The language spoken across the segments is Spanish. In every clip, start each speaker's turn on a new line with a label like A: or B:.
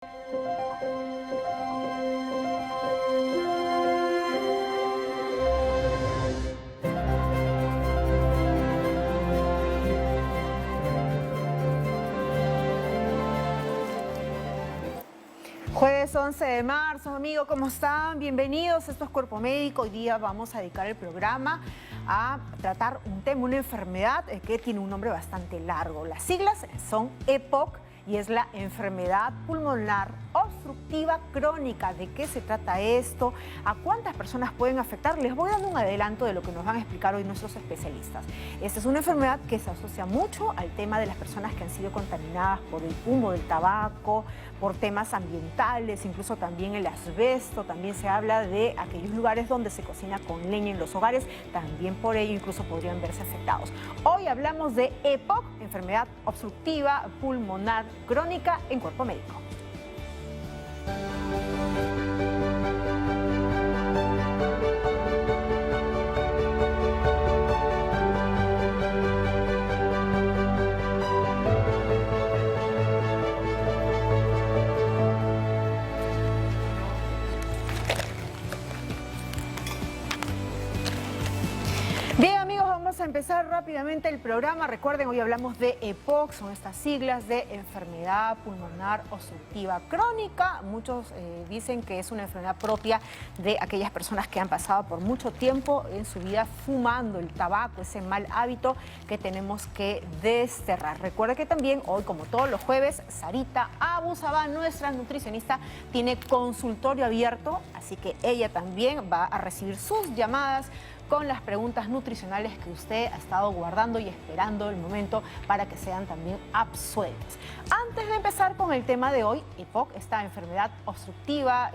A: Jueves 11 de marzo, amigos, ¿cómo están? Bienvenidos, esto es Cuerpo Médico. Hoy día vamos a dedicar el programa a tratar un tema, una enfermedad que tiene un nombre bastante largo. Las siglas son EPOC y es la enfermedad pulmonar obstructiva crónica. ¿De qué se trata esto? ¿A cuántas personas pueden afectar? Les voy dando un adelanto de lo que nos van a explicar hoy nuestros especialistas. Esta es una enfermedad que se asocia mucho al tema de las personas que han sido contaminadas por el humo del tabaco, por temas ambientales, incluso también el asbesto. También se habla de aquellos lugares donde se cocina con leña en los hogares, también por ello incluso podrían verse afectados. Hoy hablamos de EPOC, enfermedad obstructiva pulmonar crónica en Cuerpo Médico. Bien, amigos, vamos a empezar rápidamente el programa. Recuerden, hoy hablamos de EPOC, son estas siglas de enfermedad pulmonar obstructiva crónica. Muchos dicen que es una enfermedad propia de aquellas personas que han pasado por mucho tiempo en su vida fumando el tabaco, ese mal hábito que tenemos que desterrar. Recuerden que también hoy, como todos los jueves, Sarita Abu Sabah, nuestra nutricionista, tiene consultorio abierto, así que ella también va a recibir sus llamadas con las preguntas nutricionales que usted ha estado guardando y esperando el momento para que sean también absueltas. Antes de empezar con el tema de hoy, EPOC, esta enfermedad obstructiva,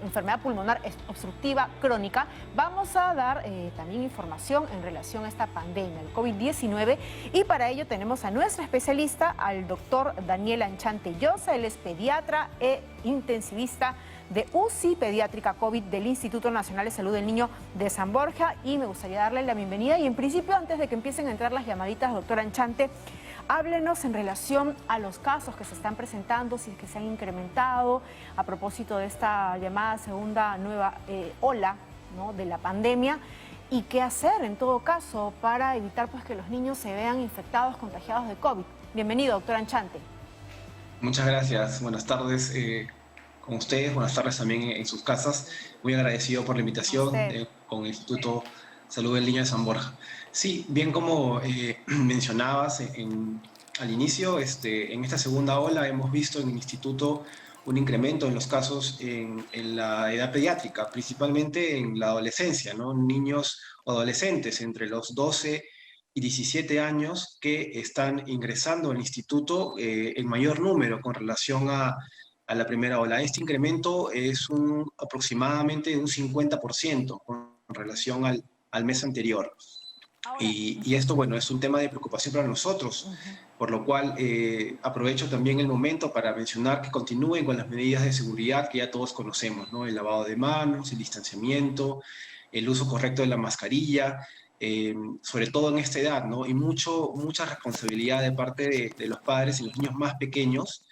A: enfermedad pulmonar obstructiva crónica, vamos a dar también información en relación a esta pandemia, el COVID-19, y para ello tenemos a nuestra especialista, al doctor Daniel Anchante Llosa. Él es pediatra e intensivista de UCI pediátrica COVID del Instituto Nacional de Salud del Niño de San Borja, y me gustaría darle la bienvenida. Y en principio, antes de que empiecen a entrar las llamaditas, doctor Anchante, háblenos en relación a los casos que se están presentando, si es que se han incrementado a propósito de esta llamada segunda nueva ola, ¿no?, de la pandemia, y qué hacer en todo caso para evitar pues que los niños se vean infectados, contagiados de COVID. Bienvenido, doctor Anchante.
B: Muchas gracias, buenas tardes con ustedes, buenas tardes también en sus casas. Muy agradecido por la invitación con el Instituto Salud del Niño de San Borja. Sí, bien como mencionabas al inicio, en esta segunda ola hemos visto en el Instituto un incremento en los casos en la edad pediátrica, principalmente en la adolescencia, ¿no? Niños o adolescentes entre los 12 y 17 años que están ingresando al instituto en mayor número con relación a la primera ola. Este incremento es aproximadamente un 50% con relación al mes anterior. Y esto, bueno, es un tema de preocupación para nosotros, por lo cual aprovecho también el momento para mencionar que continúen con las medidas de seguridad que ya todos conocemos, ¿no? El lavado de manos, el distanciamiento, el uso correcto de la mascarilla, sobre todo en esta edad, ¿no? Y mucha responsabilidad de parte de los padres y los niños más pequeños,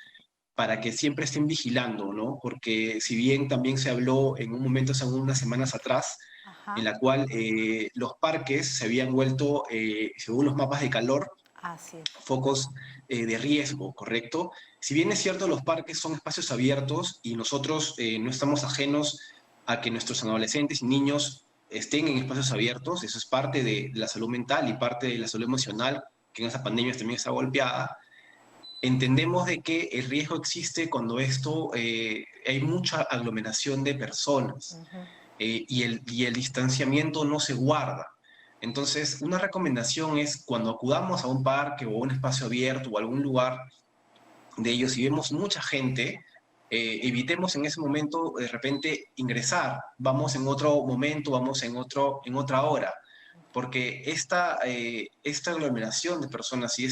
B: para que siempre estén vigilando, ¿no? Porque si bien también se habló en un momento, hace unas semanas atrás, en la cual los parques se habían vuelto, según los mapas de calor, focos de riesgo, ¿correcto? Si bien es cierto, los parques son espacios abiertos y nosotros no estamos ajenos a que nuestros adolescentes y niños estén en espacios abiertos, eso es parte de la salud mental y parte de la salud emocional, que en esa pandemia también está golpeada. Entendemos de que el riesgo existe cuando hay mucha aglomeración de personas y el distanciamiento no se guarda. Entonces, una recomendación es cuando acudamos a un parque o a un espacio abierto o a algún lugar de ellos y vemos mucha gente, evitemos en ese momento de repente ingresar. Vamos en otro momento, vamos en otra hora, porque esta aglomeración de personas y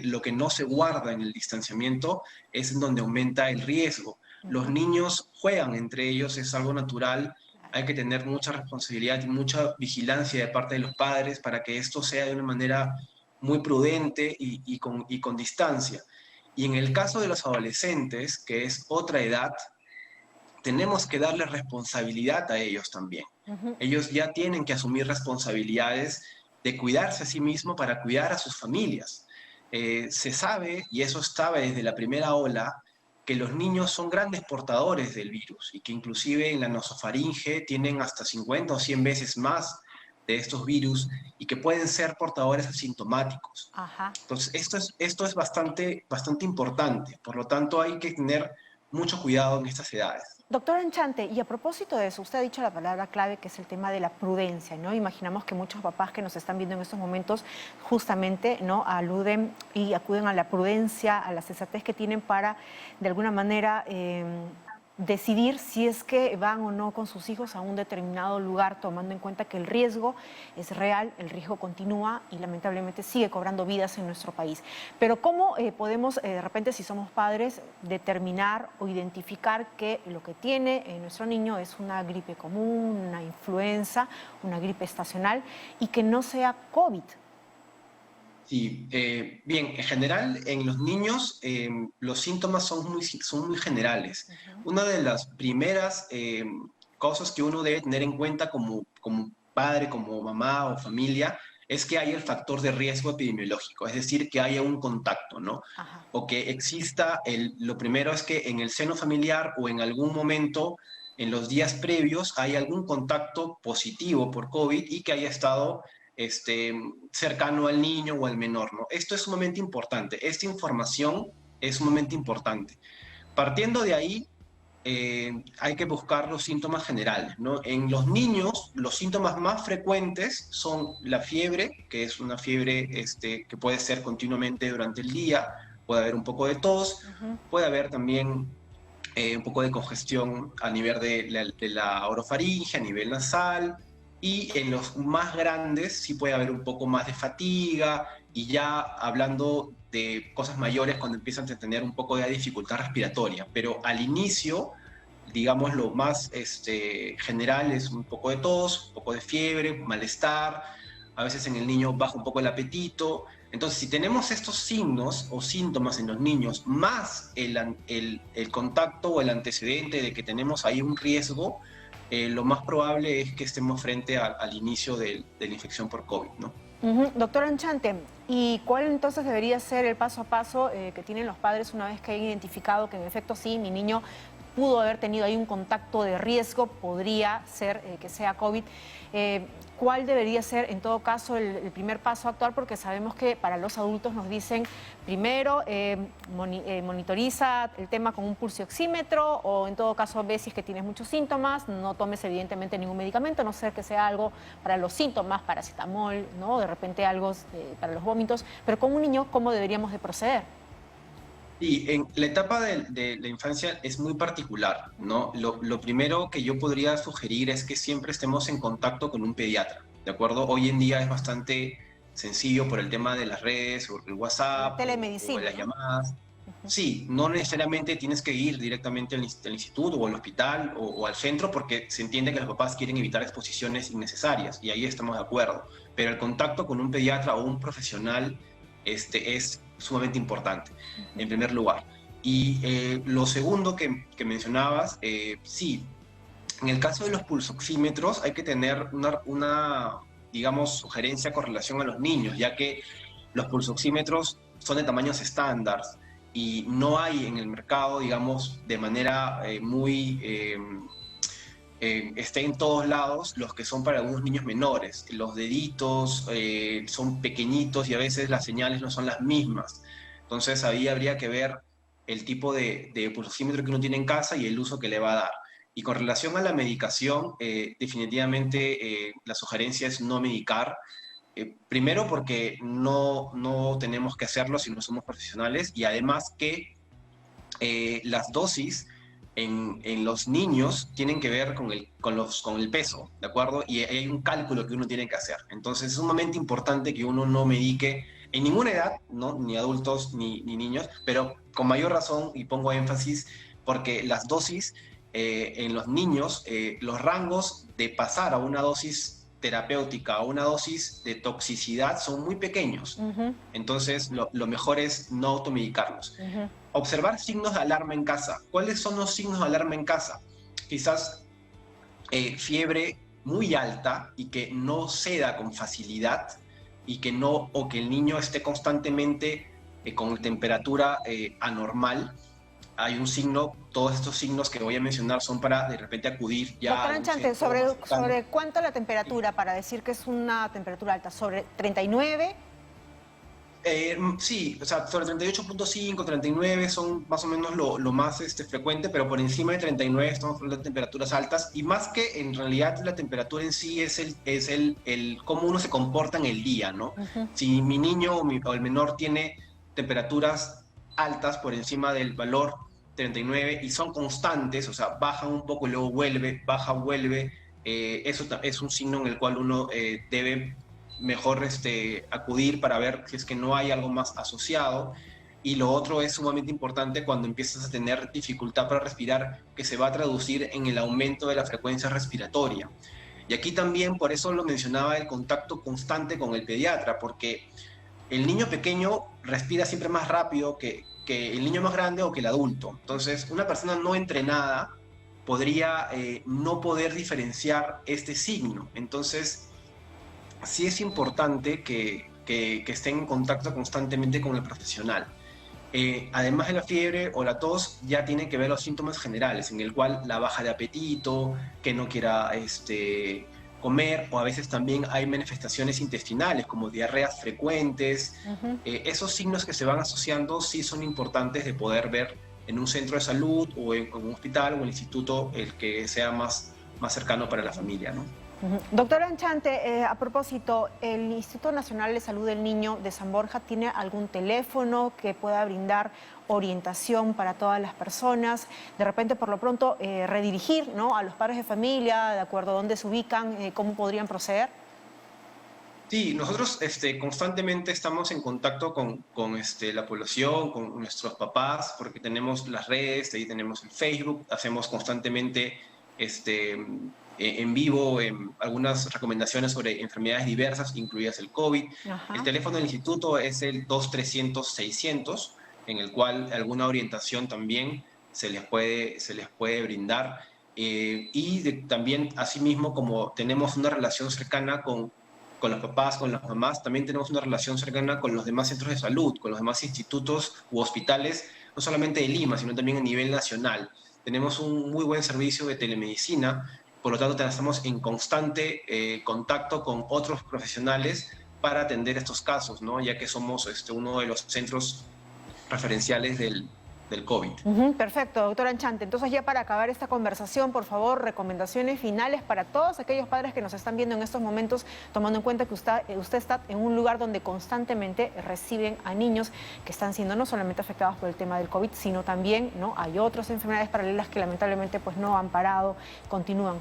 B: lo que no se guarda en el distanciamiento es en donde aumenta el riesgo. Los niños juegan entre ellos, es algo natural. Hay que tener mucha responsabilidad y mucha vigilancia de parte de los padres para que esto sea de una manera muy prudente y con distancia. Y en el caso de los adolescentes, que es otra edad, tenemos que darle responsabilidad a ellos también. Ellos ya tienen que asumir responsabilidades de cuidarse a sí mismos para cuidar a sus familias. Se sabe, y eso estaba desde la primera ola, que los niños son grandes portadores del virus y que inclusive en la nasofaringe tienen hasta 50 o 100 veces más de estos virus y que pueden ser portadores asintomáticos.
A: Ajá.
B: Entonces, esto es bastante importante. Por lo tanto, hay que tener mucho cuidado en estas edades.
A: Doctor Enchante, y a propósito de eso, usted ha dicho la palabra clave que es el tema de la prudencia, ¿no? Imaginamos que muchos papás que nos están viendo en estos momentos justamente, ¿no?, aluden y acuden a la prudencia, a la sensatez que tienen para, de alguna manera, decidir si es que van o no con sus hijos a un determinado lugar, tomando en cuenta que el riesgo es real, el riesgo continúa y lamentablemente sigue cobrando vidas en nuestro país. Pero ¿cómo podemos, de repente, si somos padres, determinar o identificar que lo que tiene nuestro niño es una gripe común, una influenza, una gripe estacional y que no sea COVID?
B: Sí, bien, en general en los niños los síntomas son muy generales. Una de las primeras cosas que uno debe tener en cuenta como padre, como mamá o familia, es que haya el factor de riesgo epidemiológico, es decir, que haya un contacto, ¿no?
A: Ajá.
B: O que exista, lo primero es que en el seno familiar o en algún momento, en los días previos, hay algún contacto positivo por COVID y que haya estado cercano al niño o al menor, ¿no? Esto es sumamente importante. Esta información es sumamente importante. Partiendo de ahí, hay que buscar los síntomas generales, ¿no? En los niños, los síntomas más frecuentes son la fiebre, que es una fiebre que puede ser continuamente durante el día, puede haber un poco de tos, puede haber también un poco de congestión a nivel de la orofaringe, a nivel nasal, y en los más grandes sí puede haber un poco más de fatiga, y ya hablando de cosas mayores cuando empiezan a tener un poco de dificultad respiratoria. Pero al inicio, digamos, lo más general es un poco de tos, un poco de fiebre, malestar, a veces en el niño baja un poco el apetito. Entonces, si tenemos estos signos o síntomas en los niños, más el contacto o el antecedente de que tenemos ahí un riesgo, lo más probable es que estemos frente al inicio de la infección por COVID, ¿no?
A: Doctor Enchante, ¿y cuál entonces debería ser el paso a paso que tienen los padres una vez que hayan identificado que en efecto sí, mi niño pudo haber tenido ahí un contacto de riesgo, podría ser que sea COVID? ¿Cuál debería ser en todo caso el primer paso a actuar? Porque sabemos que para los adultos nos dicen primero monitoriza el tema con un pulsioxímetro o en todo caso ve si es que tienes muchos síntomas, no tomes evidentemente ningún medicamento, a no ser que sea algo para los síntomas, paracetamol, ¿no? De repente algo para los vómitos, pero con un niño, ¿cómo deberíamos de proceder?
B: Sí, en la etapa de la infancia es muy particular, ¿no? Lo primero que yo podría sugerir es que siempre estemos en contacto con un pediatra, ¿de acuerdo? Hoy en día es bastante sencillo por el tema de las redes, o el WhatsApp, o
A: Telemedicina,
B: las
A: ¿no?
B: llamadas. Sí, no necesariamente tienes que ir directamente al instituto o al hospital o al centro porque se entiende que los papás quieren evitar exposiciones innecesarias y ahí estamos de acuerdo. Pero el contacto con un pediatra o un profesional es sumamente importante, en primer lugar. Y lo segundo que mencionabas, sí, en el caso de los pulsoxímetros hay que tener digamos, sugerencia con relación a los niños, ya que los pulsoxímetros son de tamaños estándar y no hay en el mercado, digamos, de manera esté en todos lados los que son para algunos niños menores. Los deditos son pequeñitos y a veces las señales no son las mismas. Entonces ahí habría que ver el tipo de pulsómetro que uno tiene en casa y el uso que le va a dar. Y con relación a la medicación, definitivamente la sugerencia es no medicar. Primero porque no tenemos que hacerlo si no somos profesionales y además que las dosis en los niños tienen que ver con el peso, ¿de acuerdo? Y hay un cálculo que uno tiene que hacer. Entonces es sumamente importante que uno no medique en ninguna edad, ¿no? Ni adultos ni niños, pero con mayor razón, y pongo énfasis, porque las dosis en los niños, los rangos de pasar a una dosis terapéutica o una dosis de toxicidad son muy pequeños. Entonces, lo mejor es no automedicarlos. Observar signos de alarma en casa. ¿Cuáles son los signos de alarma en casa? Quizás fiebre muy alta y que no ceda con facilidad y que no, o que el niño esté constantemente con temperatura anormal. Hay un signo, todos estos signos que voy a mencionar son para de repente acudir ya.
A: Doctor Anchante, ¿sobre cuánto la temperatura para decir que es una temperatura alta? ¿Sobre 39?
B: Sí, o sea, sobre 38.5, 39 son más o menos lo más frecuente, pero por encima de 39 estamos hablando de temperaturas altas, y más que en realidad la temperatura en sí es el cómo uno se comporta en el día, ¿no? Si mi niño o el menor tiene temperaturas altas por encima del valor 39 y son constantes, o sea, bajan un poco y luego vuelve, baja, vuelve, eso es un signo en el cual uno debe mejor acudir para ver si es que no hay algo más asociado. Y lo otro es sumamente importante cuando empiezas a tener dificultad para respirar, que se va a traducir en el aumento de la frecuencia respiratoria. Y aquí también, por eso lo mencionaba, el contacto constante con el pediatra, porque el niño pequeño respira siempre más rápido que el niño más grande o que el adulto. Entonces, una persona no entrenada podría no poder diferenciar este signo. Entonces, sí es importante que estén en contacto constantemente con el profesional. Además de la fiebre o la tos, ya tienen que ver los síntomas generales, en el cual la baja de apetito, que no quiera comer, o a veces también hay manifestaciones intestinales como diarreas frecuentes. Esos signos que se van asociando sí son importantes de poder ver en un centro de salud o en un hospital o en un instituto, el que sea más cercano para la familia, ¿no?
A: Doctor Anchante, a propósito, ¿el Instituto Nacional de Salud del Niño de San Borja tiene algún teléfono que pueda brindar orientación para todas las personas? De repente, por lo pronto, redirigir, ¿no?, a los padres de familia, de acuerdo a dónde se ubican, cómo podrían proceder.
B: Sí, nosotros constantemente estamos en contacto con la población, con nuestros papás, porque tenemos las redes, ahí tenemos el Facebook, hacemos constantemente en vivo algunas recomendaciones sobre enfermedades diversas, incluidas el COVID. El teléfono del instituto es el 2300-600, en el cual alguna orientación también se les puede brindar. También, asimismo, como tenemos una relación cercana con los papás, con las mamás, también tenemos una relación cercana con los demás centros de salud, con los demás institutos u hospitales, no solamente de Lima, sino también a nivel nacional. Tenemos un muy buen servicio de telemedicina, por lo tanto estamos en constante contacto con otros profesionales para atender estos casos, ¿no? Ya que somos uno de los centros referenciales del COVID.
A: Perfecto, doctor Anchante. Entonces, ya para acabar esta conversación, por favor, recomendaciones finales para todos aquellos padres que nos están viendo en estos momentos, tomando en cuenta que usted está en un lugar donde constantemente reciben a niños que están siendo no solamente afectados por el tema del COVID, sino también, ¿no?, hay otras enfermedades paralelas que lamentablemente pues no han parado, continúan.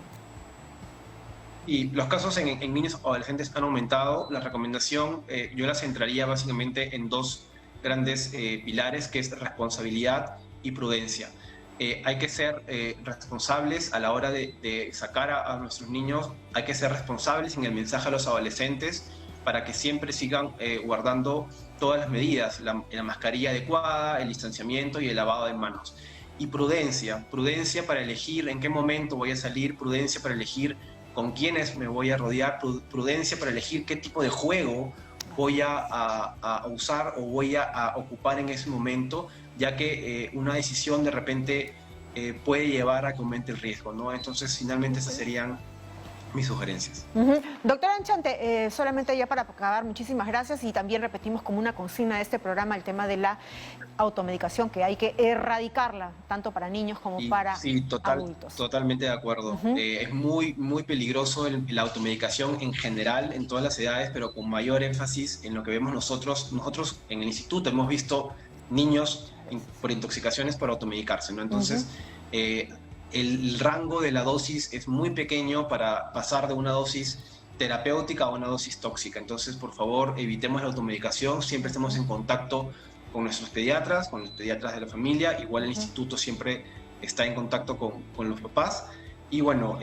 B: Y los casos en niños o adolescentes han aumentado. La recomendación yo la centraría básicamente en dos grandes pilares, que es responsabilidad y prudencia. Hay que ser responsables a la hora de sacar a nuestros niños, hay que ser responsables en el mensaje a los adolescentes para que siempre sigan guardando todas las medidas, la mascarilla adecuada, el distanciamiento y el lavado de manos. Y prudencia para elegir en qué momento voy a salir, prudencia para elegir con quiénes me voy a rodear, prudencia para elegir qué tipo de juego voy a usar o voy a ocupar en ese momento, ya que una decisión de repente puede llevar a que aumente el riesgo, ¿no? Entonces, finalmente esas serían mis sugerencias.
A: Doctor Anchante, solamente ya para acabar, muchísimas gracias, y también repetimos como una consigna de este programa el tema de la automedicación, que hay que erradicarla, tanto para niños como para adultos.
B: Totalmente de acuerdo. Es muy, muy peligroso la automedicación en general, en todas las edades, pero con mayor énfasis en lo que vemos nosotros. Nosotros en el instituto hemos visto niños por intoxicaciones por automedicarse, ¿no? Entonces, el rango de la dosis es muy pequeño para pasar de una dosis terapéutica a una dosis tóxica. Entonces, por favor, evitemos la automedicación, siempre estemos en contacto con nuestros pediatras, con los pediatras de la familia. Igual el instituto siempre está en contacto con los papás. Y bueno,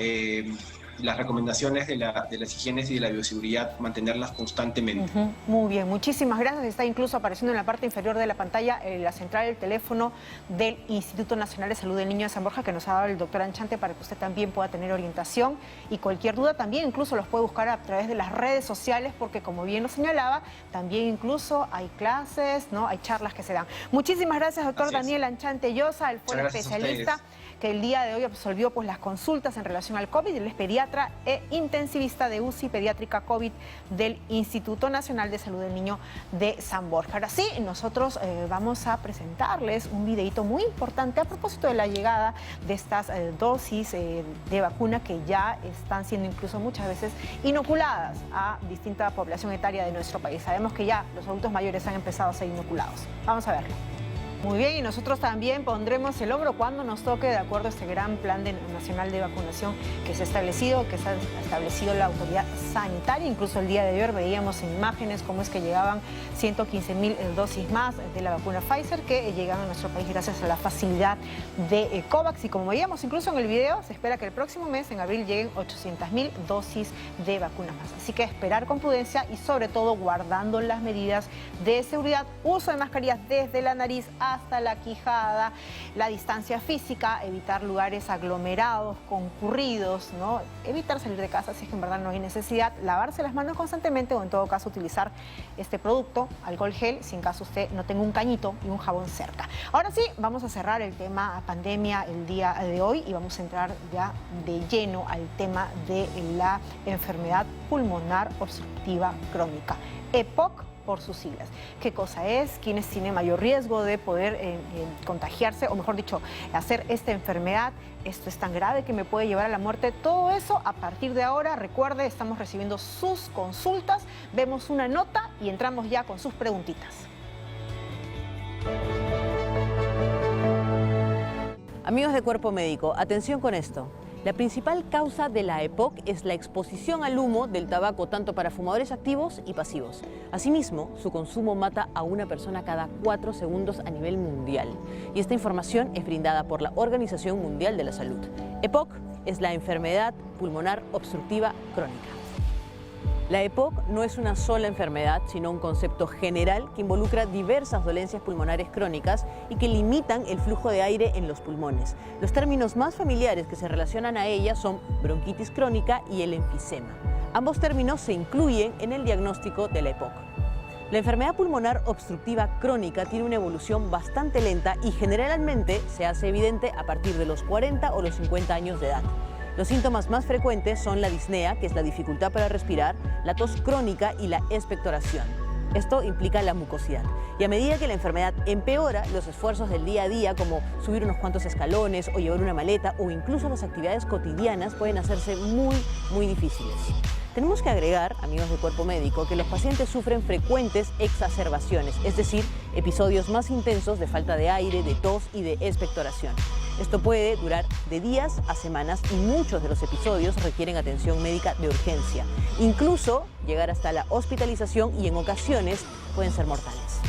B: las recomendaciones de las higienes y de la bioseguridad, mantenerlas constantemente.
A: Muy bien, muchísimas gracias. Está incluso apareciendo en la parte inferior de la pantalla la central del teléfono del Instituto Nacional de Salud del Niño de San Borja, que nos ha dado el doctor Anchante, para que usted también pueda tener orientación y cualquier duda también incluso los puede buscar a través de las redes sociales, porque como bien lo señalaba, también incluso hay clases, ¿no? Hay charlas que se dan. Muchísimas gracias, doctor Daniel Anchante Llosa, él fue el especialista que el día de hoy absolvió pues las consultas en relación al COVID. Él es pediatra e intensivista de UCI pediátrica COVID del Instituto Nacional de Salud del Niño de San Borja. Ahora sí, nosotros vamos a presentarles un videito muy importante a propósito de la llegada de estas dosis de vacuna que ya están siendo incluso muchas veces inoculadas a distinta población etaria de nuestro país. Sabemos que ya los adultos mayores han empezado a ser inoculados. Vamos a verlo. Muy bien, y nosotros también pondremos el hombro cuando nos toque, de acuerdo a este gran plan nacional de vacunación que se ha establecido, la autoridad sanitaria. Incluso el día de ayer veíamos en imágenes cómo es que llegaban 115.000 dosis más de la vacuna Pfizer que llegan a nuestro país gracias a la facilidad de COVAX. Y como veíamos incluso en el video, se espera que el próximo mes, en abril, lleguen 800.000 dosis de vacunas más. Así que esperar con prudencia y sobre todo guardando las medidas de seguridad, uso de mascarillas desde la nariz hasta la quijada, la distancia física, evitar lugares aglomerados, concurridos, ¿no? Evitar salir de casa si es que en verdad no hay necesidad, lavarse las manos constantemente o en todo caso utilizar este producto, alcohol gel, si en caso usted no tenga un cañito y un jabón cerca. Ahora sí, vamos a cerrar el tema pandemia el día de hoy y vamos a entrar ya de lleno al tema de la enfermedad pulmonar obstructiva crónica, EPOC por sus siglas. ¿Qué cosa es? ¿Quiénes tienen mayor riesgo de poder contagiarse, o mejor dicho, hacer esta enfermedad? ¿Esto es tan grave que me puede llevar a la muerte? Todo eso a partir de ahora. Recuerde, estamos recibiendo sus consultas. Vemos una nota y entramos ya con sus preguntitas.
C: Amigos de Cuerpo Médico, atención con esto. La principal causa de la EPOC es la exposición al humo del tabaco, tanto para fumadores activos y pasivos. Asimismo, su consumo mata a una persona cada 4 segundos a nivel mundial. Y esta información es brindada por la Organización Mundial de la Salud. EPOC es la enfermedad pulmonar obstructiva crónica. La EPOC no es una sola enfermedad, sino un concepto general que involucra diversas dolencias pulmonares crónicas y que limitan el flujo de aire en los pulmones. Los términos más familiares que se relacionan a ella son bronquitis crónica y el enfisema. Ambos términos se incluyen en el diagnóstico de la EPOC. La enfermedad pulmonar obstructiva crónica tiene una evolución bastante lenta y generalmente se hace evidente a partir de los 40 o los 50 años de edad. Los síntomas más frecuentes son la disnea, que es la dificultad para respirar, la tos crónica y la expectoración. Esto implica la mucosidad. Y a medida que la enfermedad empeora, los esfuerzos del día a día, como subir unos cuantos escalones o llevar una maleta o incluso las actividades cotidianas, pueden hacerse muy difíciles. Tenemos que agregar, amigos de Cuerpo Médico, que los pacientes sufren frecuentes exacerbaciones, es decir, episodios más intensos de falta de aire, de tos y de expectoración. Esto puede durar de días a semanas y muchos de los episodios requieren atención médica de urgencia. Incluso llegar hasta la hospitalización y en ocasiones pueden ser mortales.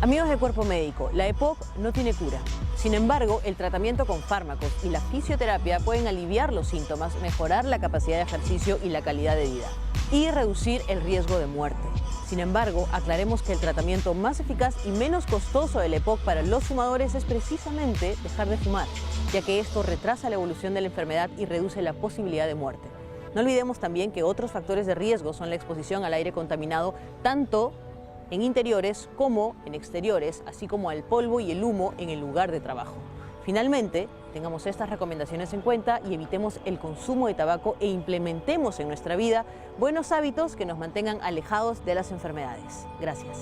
C: Amigos de Cuerpo Médico, la EPOC no tiene cura. Sin embargo, el tratamiento con fármacos y la fisioterapia pueden aliviar los síntomas, mejorar la capacidad de ejercicio y la calidad de vida y reducir el riesgo de muerte. Sin embargo, aclaremos que el tratamiento más eficaz y menos costoso de la EPOC para los fumadores es precisamente dejar de fumar, ya que esto retrasa la evolución de la enfermedad y reduce la posibilidad de muerte. No olvidemos también que otros factores de riesgo son la exposición al aire contaminado, tanto en interiores como en exteriores, así como al polvo y el humo en el lugar de trabajo. Finalmente, tengamos estas recomendaciones en cuenta y evitemos el consumo de tabaco e implementemos en nuestra vida buenos hábitos que nos mantengan alejados de las enfermedades. Gracias.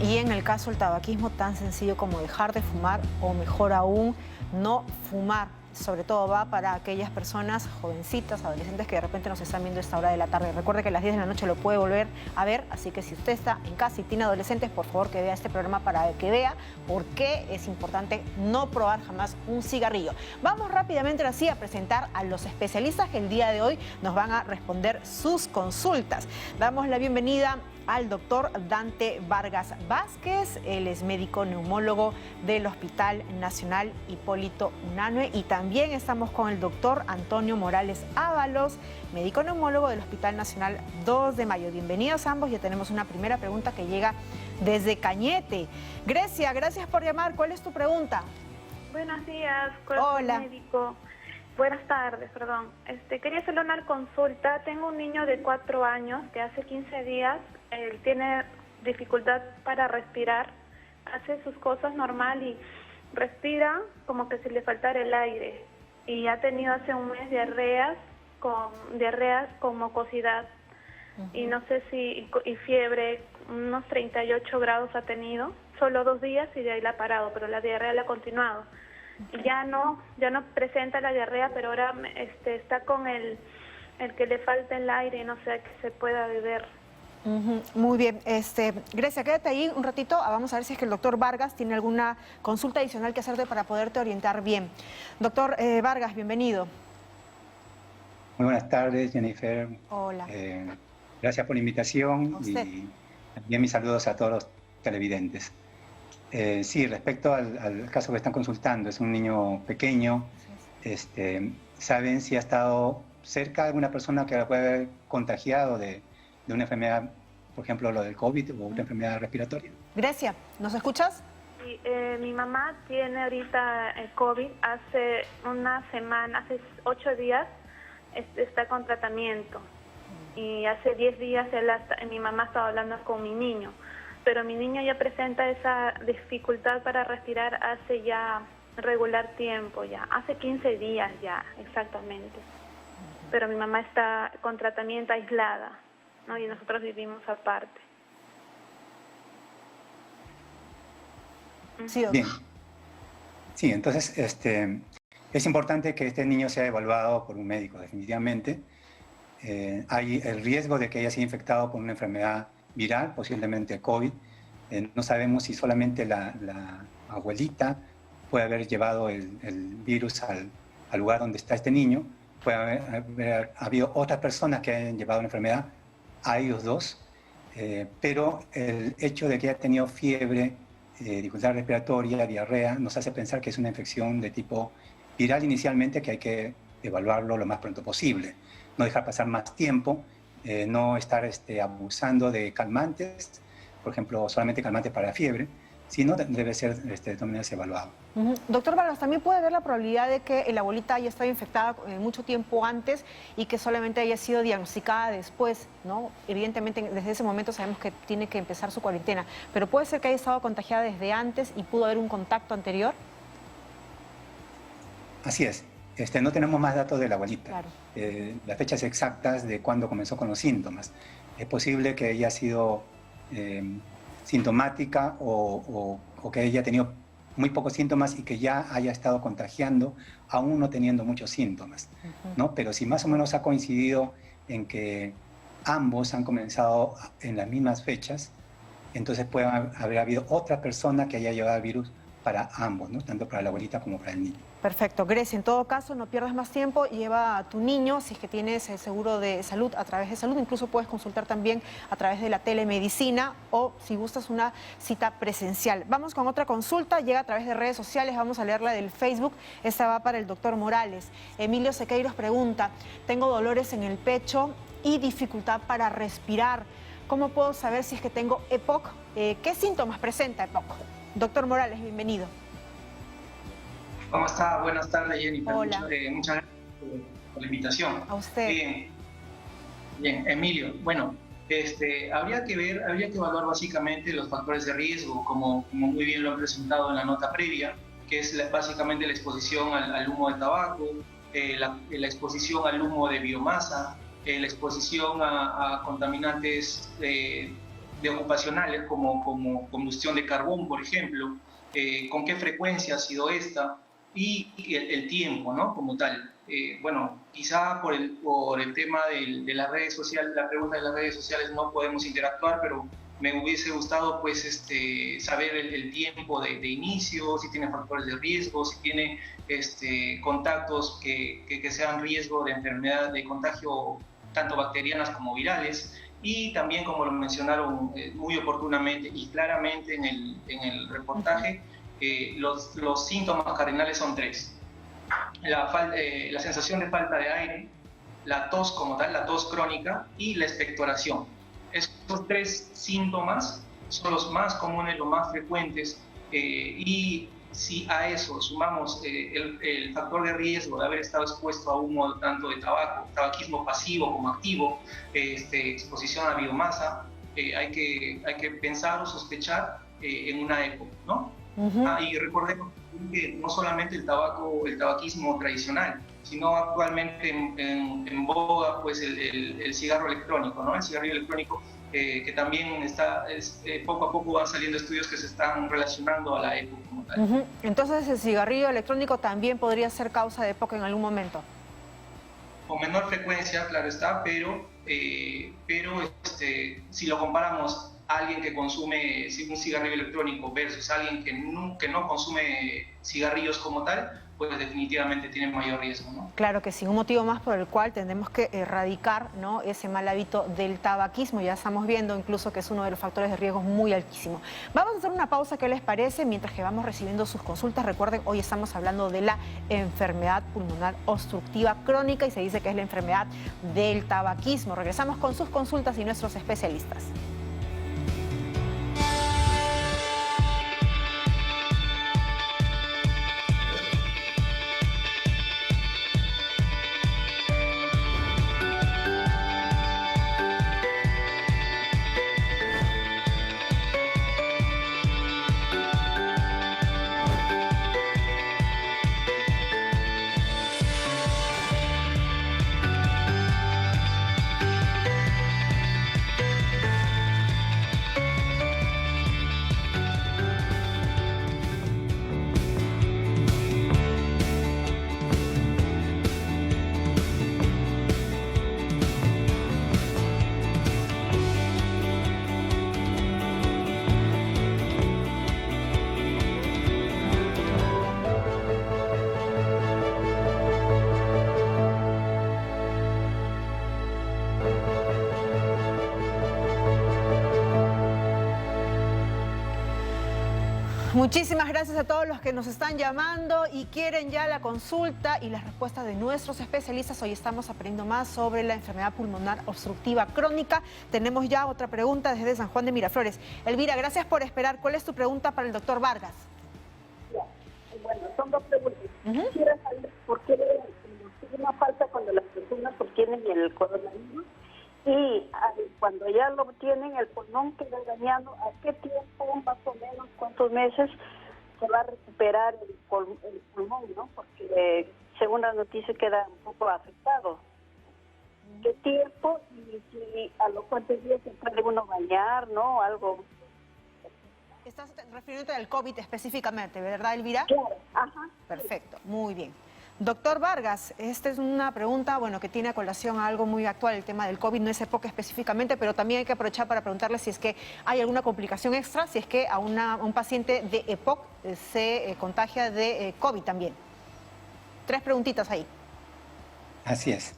A: Y en el caso del tabaquismo, tan sencillo como dejar de fumar o mejor aún, no fumar. Sobre todo va para aquellas personas jovencitas, adolescentes que de repente nos están viendo a esta hora de la tarde. Recuerde que a las 10 de la noche lo puede volver a ver, así que si usted está en casa y tiene adolescentes, por favor que vea este programa para que vea por qué es importante no probar jamás un cigarrillo. Vamos rápidamente así a presentar a los especialistas que el día de hoy nos van a responder sus consultas. Damos la bienvenida al doctor Dante Vargas Vázquez. Él es médico neumólogo del Hospital Nacional Hipólito Unanue. Y también estamos con el doctor Antonio Morales Ábalos, médico neumólogo del Hospital Nacional 2 de Mayo. Bienvenidos ambos. Ya tenemos una primera pregunta que llega desde Cañete. Grecia, gracias por llamar. ¿Cuál es tu pregunta?
D: Buenos días, corazón médico. Buenas tardes, perdón. Quería hacerle una consulta. Tengo un niño de 4 años que hace 15 días él tiene dificultad para respirar. Hace sus cosas normal y respira como que si le faltara el aire. Y ha tenido hace un mes diarreas con mucosidad. Y no sé si, y fiebre, unos 38 grados ha tenido. Solo 2 días y de ahí la ha parado, pero la diarrea la ha continuado. Y ya no presenta la diarrea, pero ahora está con el que le falta el aire y no sé qué se pueda beber.
A: Muy bien. Grecia, quédate ahí un ratito. Vamos a ver si es que el doctor Vargas tiene alguna consulta adicional que hacerte para poderte orientar bien. Doctor Vargas, bienvenido.
E: Muy buenas tardes, Jennifer.
A: Hola.
E: Gracias por la invitación y también mis saludos a todos los televidentes. Sí, respecto al caso que están consultando, es un niño pequeño. ¿Saben si ha estado cerca de alguna persona que la puede haber contagiado de una enfermedad, por ejemplo, lo del COVID o otra enfermedad respiratoria?
A: Grecia, ¿nos escuchas?
D: Sí, mi mamá tiene ahorita el COVID. Hace una semana, hace 8 días, está con tratamiento. Y hace 10 días mi mamá estaba hablando con mi niño. Pero mi niño ya presenta esa dificultad para respirar hace ya regular tiempo, ya hace 15 días ya, exactamente. Pero mi mamá está con tratamiento aislada, ¿no? Y nosotros vivimos aparte.
A: Sí,
E: bien. Sí, entonces es importante que este niño sea evaluado por un médico, definitivamente. Hay el riesgo de que haya sido infectado por una enfermedad viral, posiblemente COVID. No sabemos si solamente la abuelita puede haber llevado el virus al lugar donde está este niño. Puede haber habido otras personas que hayan llevado la enfermedad a ellos dos, pero el hecho de que haya tenido fiebre, dificultad respiratoria, diarrea, nos hace pensar que es una infección de tipo viral inicialmente, que hay que evaluarlo lo más pronto posible. No dejar pasar más tiempo, no estar abusando de calmantes, por ejemplo, solamente calmantes para la fiebre, sino debe ser de todas maneras evaluado.
A: Doctor Vargas, también puede haber la probabilidad de que la abuelita haya estado infectada mucho tiempo antes y que solamente haya sido diagnosticada después, ¿no? Evidentemente, desde ese momento sabemos que tiene que empezar su cuarentena, pero puede ser que haya estado contagiada desde antes y pudo haber un contacto anterior.
E: Así es. No tenemos más datos de la abuelita,
A: claro.
E: Las fechas exactas de cuándo comenzó con los síntomas. Es posible que haya sido sintomática o que haya tenido muy pocos síntomas y que ya haya estado contagiando, aún no teniendo muchos síntomas, ¿no? Pero si más o menos ha coincidido en que ambos han comenzado en las mismas fechas, entonces puede haber habido otra persona que haya llevado el virus para ambos, ¿no? Tanto para la abuelita como para el niño.
A: Perfecto. Grecia, en todo caso, no pierdas más tiempo, lleva a tu niño, si es que tienes el seguro de salud, a través de salud, incluso puedes consultar también a través de la telemedicina o si gustas una cita presencial. Vamos con otra consulta, llega a través de redes sociales, vamos a leerla del Facebook, esta va para el doctor Morales. Emilio Sequeiros pregunta, tengo dolores en el pecho y dificultad para respirar. ¿Cómo puedo saber si es que tengo EPOC? ¿Qué síntomas presenta EPOC? Doctor Morales, bienvenido.
B: ¿Cómo está? Buenas tardes, Jennifer.
A: Hola.
B: Muchas gracias por la invitación.
A: A usted.
B: Bien, Emilio. Bueno, habría que evaluar básicamente los factores de riesgo, como muy bien lo han presentado en la nota previa, que es básicamente la exposición al humo de tabaco, la exposición al humo de biomasa, la exposición a contaminantes de ocupacionales como combustión de carbón, por ejemplo, con qué frecuencia ha sido esta y el tiempo, ¿no? Como tal. Bueno, quizá por el tema de las redes sociales, la pregunta de las redes sociales no podemos interactuar, pero me hubiese gustado pues saber el tiempo de inicio, si tiene factores de riesgo, si tiene contactos que sean riesgo de enfermedad de contagio tanto bacterianas como virales.
F: y también, como lo mencionaron muy oportunamente y claramente en el reportaje, los síntomas cardinales son 3. La sensación de falta de aire, la tos como tal, la tos crónica y la expectoración. Estos 3 síntomas son los más comunes, los más frecuentes, y si a eso sumamos el factor de riesgo de haber estado expuesto a humo tanto de tabaquismo pasivo como activo, exposición a biomasa, hay que pensar o sospechar en una EPOC, ¿no? Y recordemos que no solamente el tabaquismo tradicional, sino actualmente en boga pues el cigarro electrónico, ¿no? El cigarrillo electrónico, que también poco a poco van saliendo estudios que se están relacionando a la EPOC como tal.
A: Entonces, ¿el cigarrillo electrónico también podría ser causa de EPOC en algún momento?
F: Con menor frecuencia, claro está, pero si lo comparamos a alguien que consume un cigarrillo electrónico versus alguien que no consume cigarrillos como tal, pues definitivamente tienen mayor riesgo, ¿no?
A: Claro que sí, un motivo más por el cual tendremos que erradicar, ¿no?, ese mal hábito del tabaquismo. Ya estamos viendo incluso que es uno de los factores de riesgo muy altísimo. Vamos a hacer una pausa, ¿qué les parece? Mientras que vamos recibiendo sus consultas. Recuerden, hoy estamos hablando de la enfermedad pulmonar obstructiva crónica y se dice que es la enfermedad del tabaquismo. Regresamos con sus consultas y nuestros especialistas. Muchísimas gracias a todos los que nos están llamando y quieren ya la consulta y las respuestas de nuestros especialistas. Hoy estamos aprendiendo más sobre la enfermedad pulmonar obstructiva crónica. Tenemos ya otra pregunta desde San Juan de Miraflores. Elvira, gracias por esperar. ¿Cuál es tu pregunta para el doctor Vargas?
G: Bueno, son 2 preguntas. Quisiera saber por qué una falta cuando las personas obtienen el coronavirus y cuando ya lo obtienen el pulmón queda dañado. ¿A qué tiempo, más o menos, cuántos meses se va a recuperar el pulmón, ¿no? Porque según las noticias queda un poco afectado. ¿Qué tiempo? Y a los cuántos días se puede uno bañar, ¿no? Algo.
A: Estás refiriéndote al COVID específicamente, ¿verdad, Elvira?
G: Claro, ajá.
A: Perfecto, muy bien. Doctor Vargas, esta es una pregunta, bueno, que tiene a colación a algo muy actual, el tema del COVID, no es EPOC específicamente, pero también hay que aprovechar para preguntarle si es que hay alguna complicación extra, si es que a un paciente de EPOC se contagia de COVID también. 3 preguntitas ahí.
E: Así es.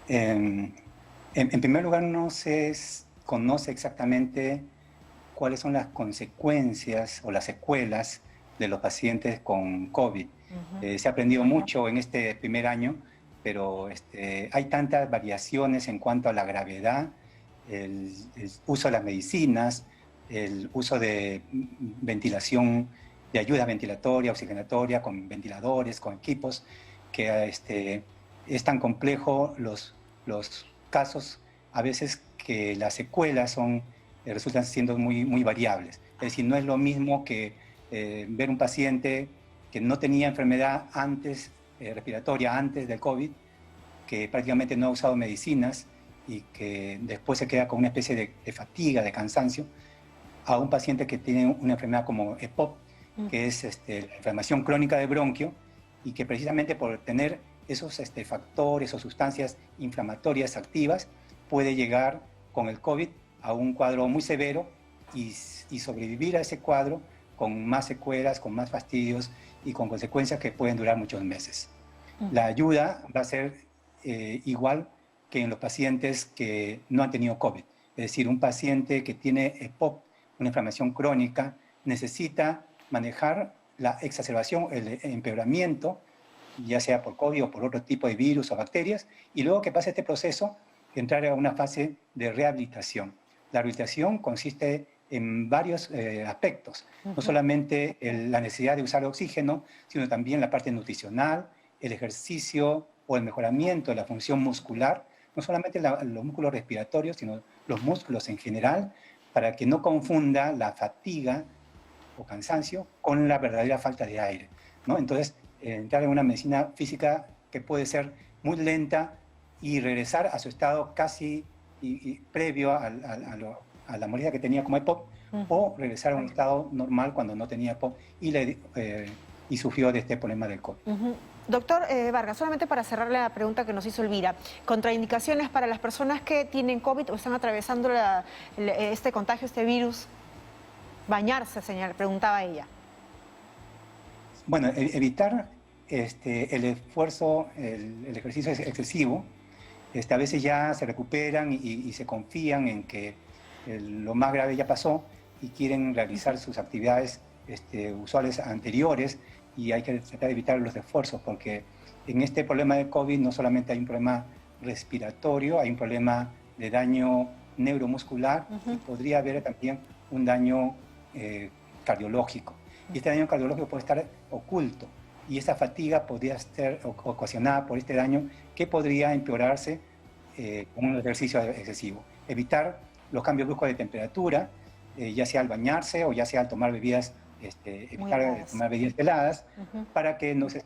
E: En primer lugar, no se conoce exactamente cuáles son las consecuencias o las secuelas de los pacientes con COVID. Se ha aprendido mucho en este primer año, pero hay tantas variaciones en cuanto a la gravedad, el uso de las medicinas, el uso de ventilación, de ayuda ventilatoria, oxigenatoria, con ventiladores, con equipos, que es tan complejo los casos, a veces que las secuelas resultan siendo muy variables. Es decir, no es lo mismo que ver un paciente que no tenía enfermedad antes, respiratoria antes del COVID, que prácticamente no ha usado medicinas y que después se queda con una especie de fatiga, de cansancio, a un paciente que tiene una enfermedad como EPOC, que es la inflamación crónica de bronquio, y que precisamente por tener esos factores o sustancias inflamatorias activas, puede llegar con el COVID a un cuadro muy severo y sobrevivir a ese cuadro con más secuelas, con más fastidios y con consecuencias que pueden durar muchos meses. La ayuda va a ser igual que en los pacientes que no han tenido COVID. Es decir, un paciente que tiene EPOC, una inflamación crónica, necesita manejar la exacerbación, el empeoramiento, ya sea por COVID o por otro tipo de virus o bacterias, y luego que pase este proceso, entrar a una fase de rehabilitación. La rehabilitación consiste en varios aspectos, no solamente la necesidad de usar oxígeno, sino también la parte nutricional, el ejercicio o el mejoramiento de la función muscular, no solamente los músculos respiratorios, sino los músculos en general, para que no confunda la fatiga o cansancio con la verdadera falta de aire, ¿no? Entonces, entrar en una medicina física que puede ser muy lenta y regresar a su estado casi previo a la molestia que tenía como EPOC, o regresar a un estado normal cuando no tenía EPOC y sufrió de este problema del COVID.
A: Doctor Vargas, solamente para cerrar la pregunta que nos hizo Elvira, contraindicaciones para las personas que tienen COVID o están atravesando este contagio, este virus. Bañarse, señor, preguntaba ella.
E: Bueno, evitar el esfuerzo, el ejercicio excesivo. A veces ya se recuperan y se confían en que lo más grave ya pasó y quieren realizar sus actividades usuales anteriores, y hay que tratar de evitar los esfuerzos, porque en este problema de COVID no solamente hay un problema respiratorio, hay un problema de daño neuromuscular, y podría haber también un daño cardiológico. Y este daño cardiológico puede estar oculto, y esa fatiga podría ser ocasionada por este daño, que podría empeorarse con un ejercicio excesivo. Evitar los cambios bruscos de temperatura, ya sea al bañarse o ya sea al tomar bebidas, evitar tomar bebidas heladas, para que no se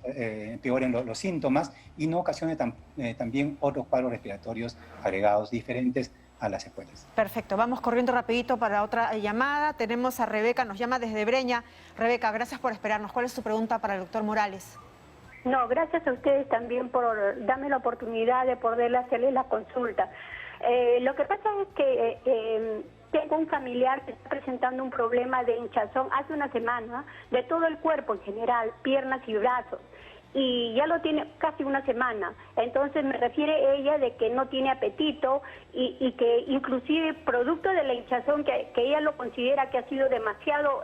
E: empeoren los síntomas y no ocasione también otros cuadros respiratorios agregados diferentes a las secuelas.
A: Perfecto, vamos corriendo rapidito para otra llamada. Tenemos a Rebeca, nos llama desde Breña. Rebeca, gracias por esperarnos. ¿Cuál es tu pregunta para el doctor Morales?
G: No, gracias a ustedes también por darme la oportunidad de poder hacerle la consulta. Lo que pasa es que tengo un familiar que está presentando un problema de hinchazón hace una semana de todo el cuerpo en general, piernas y brazos, y ya lo tiene casi una semana. Entonces me refiere ella de que no tiene apetito y que inclusive producto de la hinchazón que ella lo considera que ha sido demasiado,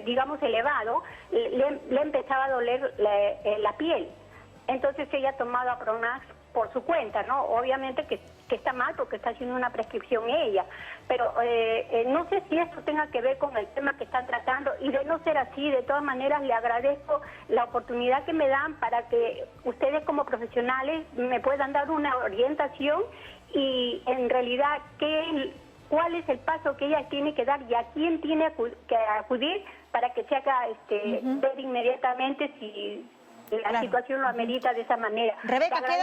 G: digamos, elevado, le empezaba a doler la piel. Entonces ella ha tomado Apronax por su cuenta, ¿no? Obviamente que está mal porque está haciendo una prescripción ella, pero no sé si esto tenga que ver con el tema que están tratando, y de no ser así, de todas maneras le agradezco la oportunidad que me dan para que ustedes como profesionales me puedan dar una orientación y en realidad cuál es el paso que ella tiene que dar y a quién tiene que acudir para que se haga ver inmediatamente si la situación lo amerita de esa manera.
A: Rebeca, ¿qué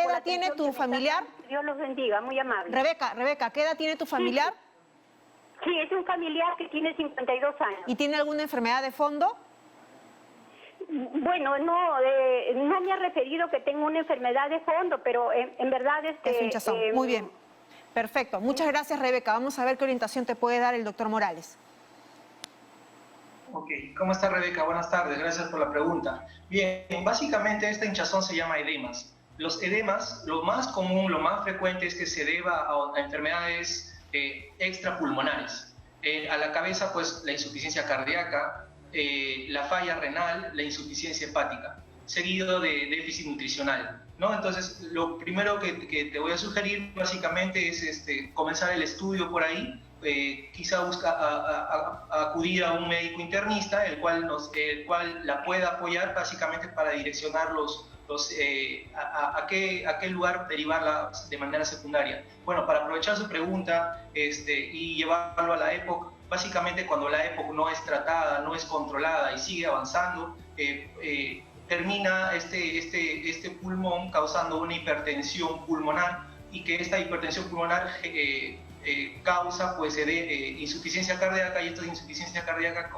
A: edad tiene tu familiar?
G: Dios los bendiga, muy amable.
A: Rebeca, ¿qué edad tiene tu familiar?
G: Sí, es un familiar que tiene 52 años.
A: ¿Y tiene alguna enfermedad de fondo?
G: Bueno, no me ha referido que tenga una enfermedad de fondo, pero en verdad
A: es hinchazón. Muy bien. Perfecto. Muchas gracias, Rebeca. Vamos a ver qué orientación te puede dar el doctor Morales.
F: Ok, ¿cómo está Rebeca? Buenas tardes, gracias por la pregunta. Bien, básicamente esta hinchazón se llama edemas. Los edemas, lo más común, lo más frecuente es que se deba a enfermedades extrapulmonares. A la cabeza, pues, la insuficiencia cardíaca, la falla renal, la insuficiencia hepática, seguido de déficit nutricional, ¿no? Entonces, lo primero que te voy a sugerir básicamente es comenzar el estudio por ahí. Quizá acudir a un médico internista, el cual la pueda apoyar básicamente para direccionarlos a qué lugar derivarla de manera secundaria. Bueno, para aprovechar su pregunta y llevarlo a la EPOC, básicamente cuando la EPOC no es tratada, no es controlada y sigue avanzando, termina este pulmón causando una hipertensión pulmonar, y que esta hipertensión pulmonar causa pues insuficiencia cardíaca, y esta insuficiencia cardíaca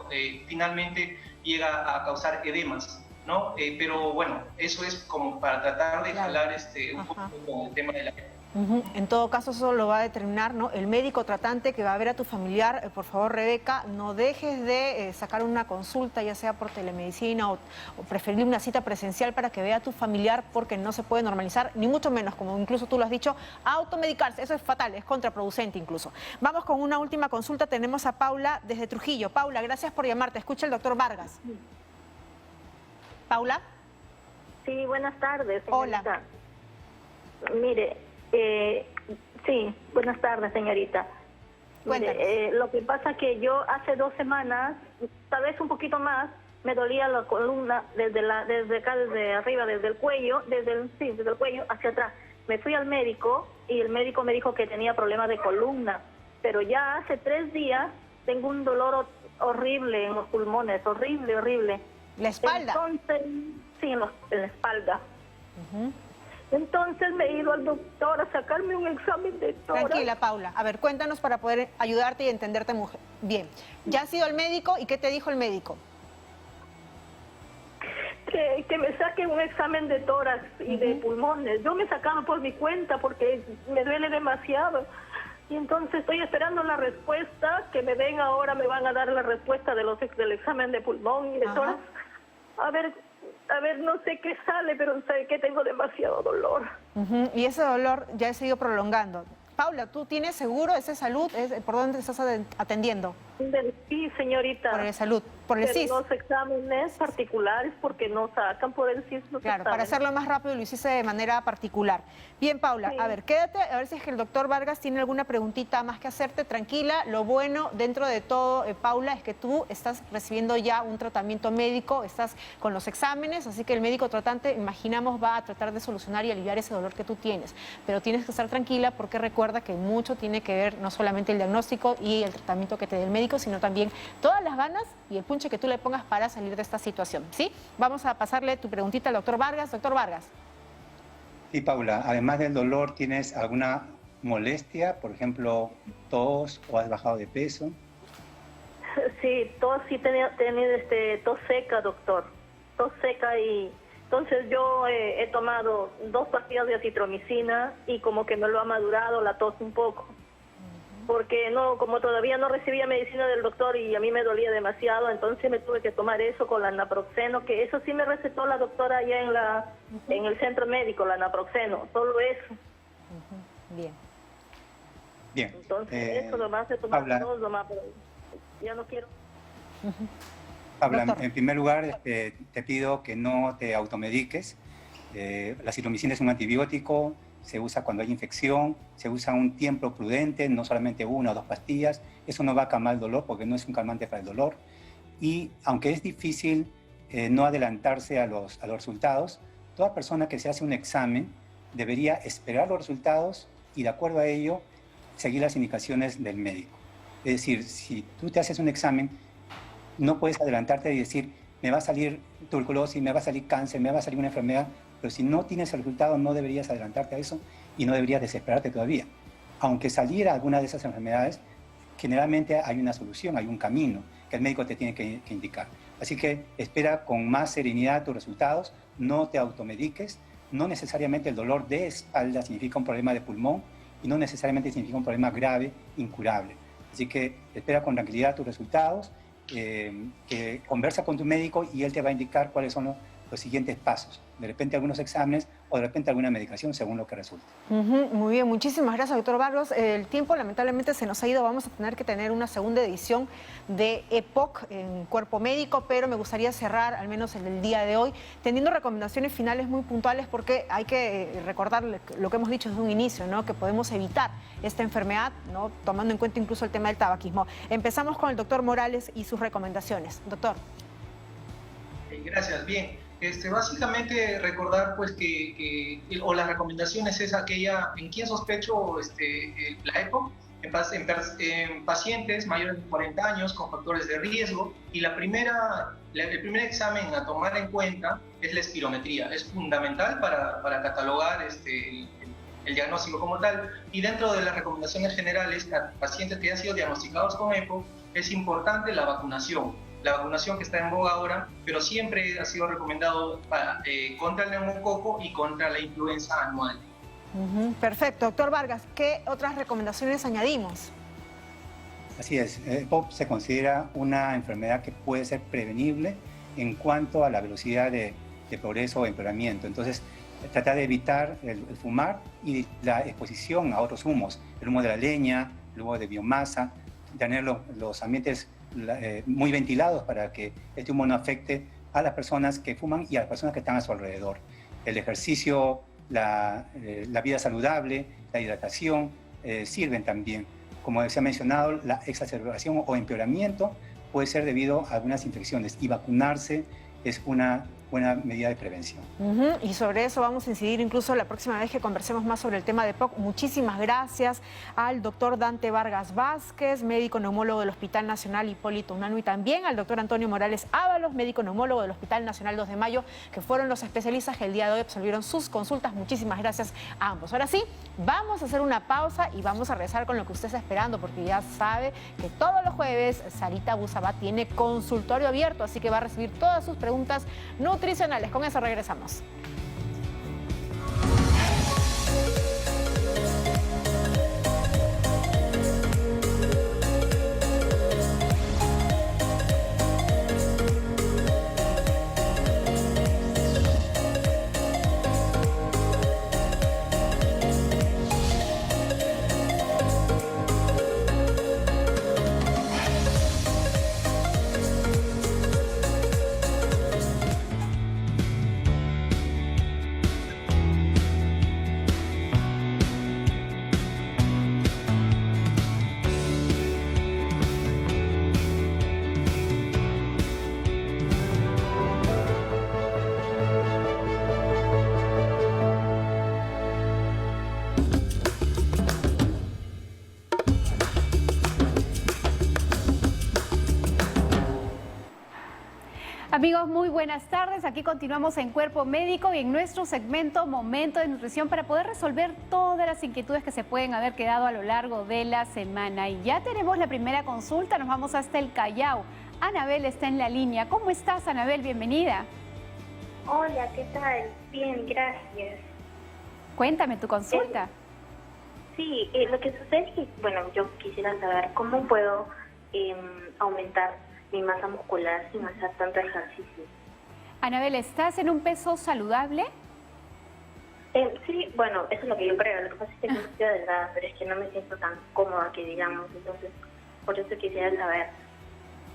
F: finalmente llega a causar edemas, ¿no? Pero bueno, eso es como para tratar de jalar un poco con el tema de la...
A: En todo caso, eso lo va a determinar, ¿no?, el médico tratante que va a ver a tu familiar. Por favor, Rebeca, no dejes de sacar una consulta, ya sea por telemedicina o preferir una cita presencial para que vea a tu familiar, porque no se puede normalizar, ni mucho menos, como incluso tú lo has dicho, automedicarse. Eso es fatal, es contraproducente incluso. Vamos con una última consulta. Tenemos a Paula desde Trujillo. Paula, gracias por llamarte. Escucha el doctor Vargas. Paula.
G: Sí, buenas tardes, señorita.
A: Hola.
G: Mire, sí, buenas tardes, señorita. Mire, lo que pasa es que yo hace 2 semanas, tal vez un poquito más, me dolía la columna desde acá, desde arriba, desde el cuello, desde el cuello hacia atrás. Me fui al médico y el médico me dijo que tenía problemas de columna, pero ya hace 3 días tengo un dolor horrible en los pulmones, horrible.
A: ¿La espalda?
G: Entonces, sí, en la espalda. Entonces me he ido al doctor a sacarme un examen de tórax.
A: Tranquila, Paula. A ver, cuéntanos para poder ayudarte y entenderte bien. ¿Ya has ido al médico y qué te dijo el médico?
G: Que me saquen un examen de tórax y de pulmones. Yo me sacaba por mi cuenta porque me duele demasiado. Y entonces estoy esperando la respuesta que me den ahora. Me van a dar la respuesta del examen de pulmón y de tórax. A ver, no sé qué sale, pero sé que tengo demasiado dolor.
A: Y ese dolor ya se ha ido prolongando. Paula, ¿tú tienes seguro ese salud? ¿Por dónde te estás atendiendo?
G: Sí, señorita.
A: Por el salud, por el CIS.
G: Los exámenes particulares, porque no sacan por el CIS los
A: Claro, para
G: exámenes.
A: hacerlo más rápido lo hiciste de manera particular. Bien, Paula,
G: Sí.
A: A ver, quédate, a ver si es que el doctor Vargas tiene alguna preguntita más que hacerte. Tranquila, lo bueno dentro de todo, Paula, es que tú estás recibiendo ya un tratamiento médico, estás con los exámenes, así que el médico tratante, imaginamos, va a tratar de solucionar y aliviar ese dolor que tú tienes. Pero tienes que estar tranquila porque recuerda que mucho tiene que ver no solamente el diagnóstico y el tratamiento que te dé el médico, sino también todas las ganas y el punche que tú le pongas para salir de esta situación, ¿sí? Vamos a pasarle tu preguntita al doctor Vargas. Doctor Vargas.
E: Sí, Paula, además del dolor, ¿tienes alguna molestia? Por ejemplo, tos o has bajado de peso.
G: Sí, tenía tos seca, doctor. Tos seca y entonces yo he tomado 2 pastillas de acitromicina y como que me lo ha madurado la tos un poco. Porque como todavía no recibía medicina del doctor y a mí me dolía demasiado, entonces me tuve que tomar eso con la naproxeno, que eso sí me recetó la doctora allá en el centro médico, la naproxeno, solo eso.
E: Bien.
G: Entonces eso nomás he tomado
E: Paula,
G: 2 nomás, pero ya no quiero.
E: Paula, en primer lugar, te pido que no te automediques. La acitromicina es un antibiótico, se usa cuando hay infección, se usa un tiempo prudente, no solamente 1 o 2 pastillas. Eso no va a calmar el dolor porque no es un calmante para el dolor. Y aunque es difícil no adelantarse a los resultados, toda persona que se hace un examen debería esperar los resultados y de acuerdo a ello seguir las indicaciones del médico. Es decir, si tú te haces un examen, no puedes adelantarte y decir, me va a salir tuberculosis, me va a salir cáncer, me va a salir una enfermedad, pero si no tienes el resultado no deberías adelantarte a eso y no deberías desesperarte todavía. Aunque saliera alguna de esas enfermedades, generalmente hay una solución, hay un camino que el médico te tiene que indicar. Así que espera con más serenidad tus resultados, no te automediques, no necesariamente el dolor de espalda significa un problema de pulmón y no necesariamente significa un problema grave, incurable. Así que espera con tranquilidad tus resultados, que conversa con tu médico y él te va a indicar cuáles son los siguientes pasos. De repente algunos exámenes o de repente alguna medicación según lo que resulte.
A: Muy bien, muchísimas gracias, doctor Vargas. El tiempo lamentablemente se nos ha ido, vamos a tener que tener una segunda edición de EPOC en Cuerpo Médico, pero me gustaría cerrar, al menos el del día de hoy, teniendo recomendaciones finales muy puntuales porque hay que recordar lo que hemos dicho desde un inicio, ¿no? Que podemos evitar esta enfermedad, ¿no? Tomando en cuenta incluso el tema del tabaquismo. Empezamos con el doctor Morales y sus recomendaciones. Doctor.
F: Gracias, bien. Básicamente recordar pues o las recomendaciones es aquella en quien sospecho la EPOC en pacientes mayores de 40 años con factores de riesgo y el primer examen a tomar en cuenta es la espirometría. Es fundamental para catalogar el diagnóstico como tal y dentro de las recomendaciones generales a pacientes que han sido diagnosticados con EPOC es importante la vacunación. La vacunación que está en boga ahora, pero siempre ha sido recomendado contra el neumococo y contra la influenza anual.
A: Perfecto. Doctor Vargas, ¿qué otras recomendaciones añadimos?
E: Así es, EPOC se considera una enfermedad que puede ser prevenible en cuanto a la velocidad de progreso o empeoramiento. Entonces, tratar de evitar el fumar y la exposición a otros humos, el humo de la leña, el humo de biomasa, tener los ambientes muy ventilados para que este humo no afecte a las personas que fuman y a las personas que están a su alrededor. El ejercicio, la vida saludable, la hidratación sirven también. Como se ha mencionado, la exacerbación o empeoramiento puede ser debido a algunas infecciones y vacunarse es una buena medida de prevención.
A: Y sobre eso vamos a incidir incluso la próxima vez que conversemos más sobre el tema de EPOC. Muchísimas gracias al doctor Dante Vargas Vázquez, médico neumólogo del Hospital Nacional Hipólito Unanue, y también al doctor Antonio Morales Ábalos, médico neumólogo del Hospital Nacional 2 de Mayo, que fueron los especialistas que el día de hoy absolvieron sus consultas. Muchísimas gracias a ambos. Ahora sí, vamos a hacer una pausa y vamos a regresar con lo que usted está esperando, porque ya sabe que todos los jueves Sarita Busabá tiene consultorio abierto, así que va a recibir todas sus preguntas nutricionales. Con eso regresamos.
H: Amigos, muy buenas tardes. Aquí continuamos en Cuerpo Médico y en nuestro segmento Momento de Nutrición para poder resolver todas las inquietudes que se pueden haber quedado a lo largo de la semana. Y ya tenemos la primera consulta, nos vamos hasta el Callao. Anabel está en la línea. ¿Cómo estás, Anabel? Bienvenida.
I: Hola, ¿qué tal? Bien, gracias.
H: Cuéntame tu consulta.
I: Sí, lo que sucede es que, bueno, yo quisiera saber cómo puedo aumentar mi masa muscular sin hacer tanto ejercicio.
H: Anabel, ¿estás en un peso saludable?
I: Sí, bueno, eso es lo que yo creo. Lo que pasa es que no estoy delgada, pero es que no me siento tan cómoda que digamos. Entonces, por eso quisiera saber.